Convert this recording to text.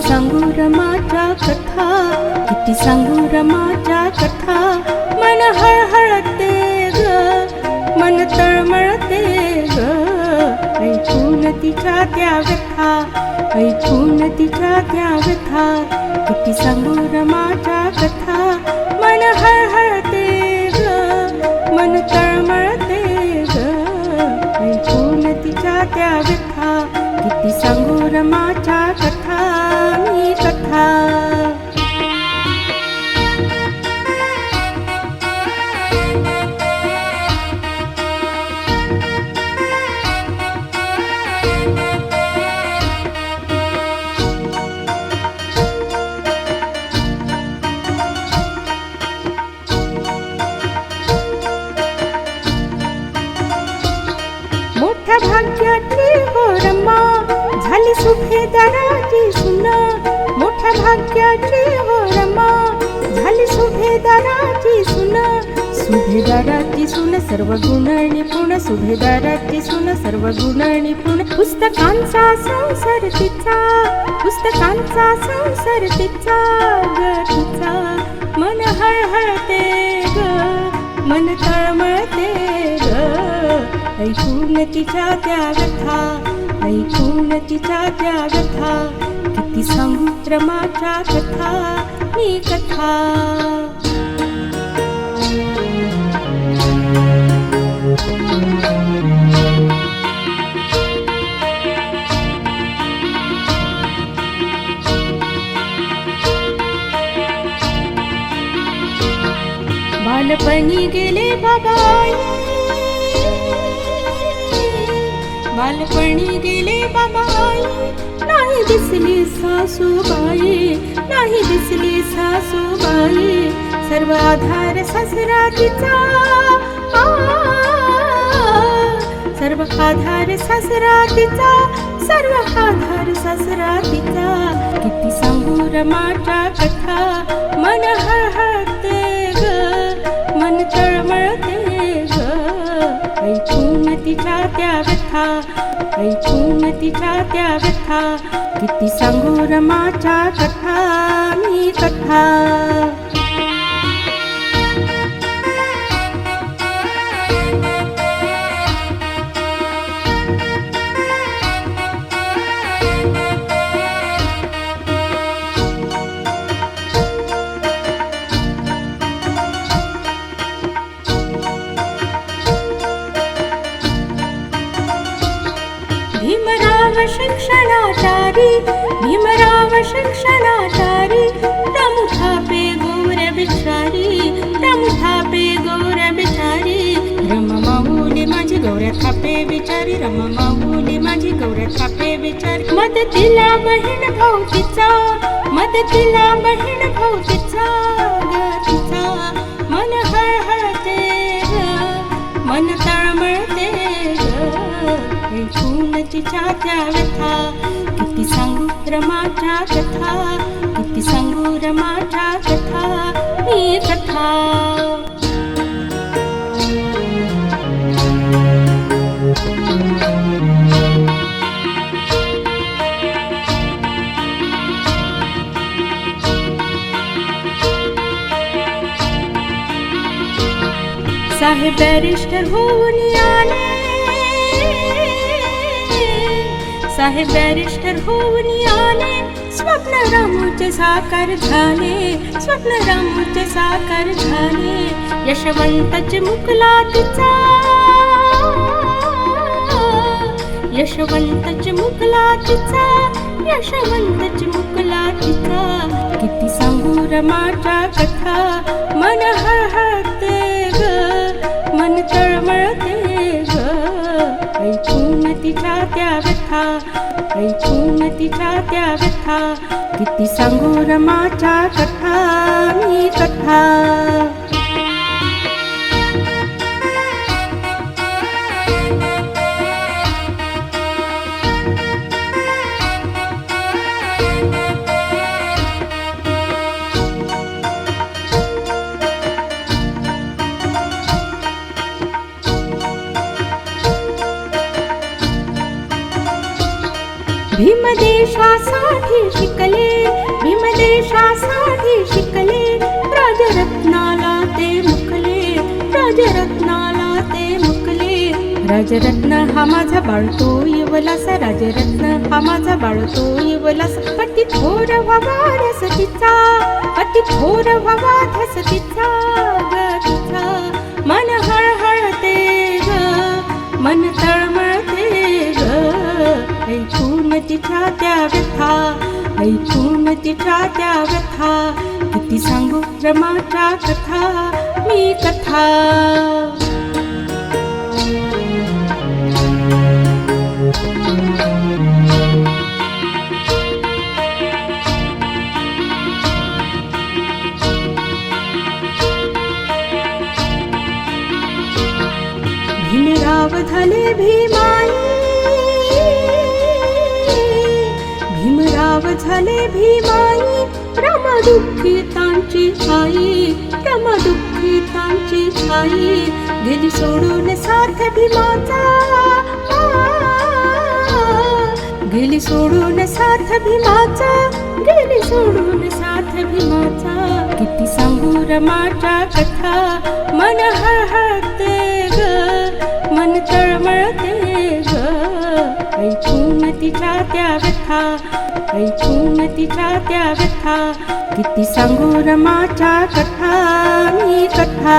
सांगू रमाच्या कथा, किती सांगू रमाच्या कथा. मन हळहळते ग, मन तळमळते ग, ऐकून तिच्या त्या व्यथा, ऐकून तिच्या त्या व्यथा. किती सांगू रमाच्या कथा. मन हळहळते ग, मन तळमळते ग, ऐकून तिच्या त्या व्यथा. किती सांगू रमाच्या कथा, मी कथा. मोठ्या भाग्याची हो रमा, झाली सुभेदाराची सुन. मोठ्या भाग्याची हो रमा, झाली सुभेदाराची सुन. सुभेदाराची सुन सर्व गुण निपुण, सुभेदाराची सुन सर्व गुण निपुण. पुस्तकांचा संसार तिचा, पुस्तकांचा संसार तिचा ग तिचा. मन हळहळते ग, मन तळमळते ग, ऐकून तिच्या त्या व्यथा, ऐकून तिच्या त्या व्यथा. किती सांगू रमाच्या कथा, मी कथा. बालपणी गेले बाबाई, बालपणी गेले बाबाई. नाही दिसली सासूबाई, नाही दिसली सासूबाई. सर्व आधार सासरा तिचा, सर्व आधार सासरा तिचा, सर्व आधार सासरा तिचा. किती सांगू रमाच्या कथा. मन हळहळते ग, मन तळमळते ग, ऐकून तिच्या त्या व्यथा, ऐकून तिच्या त्या व्यथा. किती सांगू रमाच्या कथा, मी कथा. भीमराव शिक्षणाचारी, भीमराव शिक्षणाचारी. रमू थापे गौर बिचारी, रमू थापे गौर बिचारी. रमा माऊली माझी गौऱ्या थापे बिचारी, रमा माऊली माझी गौऱ्या थापे बिचारी. मदतीला बहीण भाऊ तिचा, मदतीला बहीण भाऊ तिचा ग तिचा. मन हळहळते ग, मन तळमळते ग, ऐकून तिच्या त्या व्यथा. किती सांगू रमाच्या कथा, किती सांगू रमाच्या कथा, मी कथा. साहेब बॅरिस्टर होऊन आले, साहेब बॅरिस्टर होऊन आले. स्वप्न रामूचे साकार झाले, स्वप्न रामूचे साकार झाले. यशवंताचे मुकला तिचा, यशवंताचे मुकला तिचा, यशवंताचे मुकला तिचा. किती सांगू रमाच्या कथा. मन हळहळते ग, मन तळमळते ग, ऐकून तिच्या त्या व्यथा, ऐकून तिच्या त्या व्यथा. किती सांगू रमाच्या कथा, मी कथा. भीमदेशासाठी शिकले, भीमदेशासाठी शिकले, राजरत्नाला ते मुकले, राजरत्नाला ते मुकले. राजरत्न हा माझा बाळतो इवलास, राजरत्न हा माझा बाळतो इवलास. अति थोर व्हावा ध्यास तिचा, अति थोर व्हावा ध्यास तिचा ग तिचा. मन हळहळते ग, मन तळमळते ग, ऐकून तिच्या त्या व्यथा, ऐकून तिच्या त्या व्यथा. किती सांगू रमाच्या कथा मी कथा. भीमराव झाले भीमाई, भीमराव झाले भीमाई. रम दुःखितांची आई, रम दुःखितांची आई. गेली सोडून साथ भीमाचा, गेली सोडून साथ भीमाचा, गेली सोडून साथ भीमाचा. किती सांगू रमाच्या कथा मन हळहळते ग, मन तळमळते ग, ऐकून तिच्या त्या व्यथा, ऐकून तिच्या त्या व्यथा. किती सांगू रमाच्या कथा मी कथा.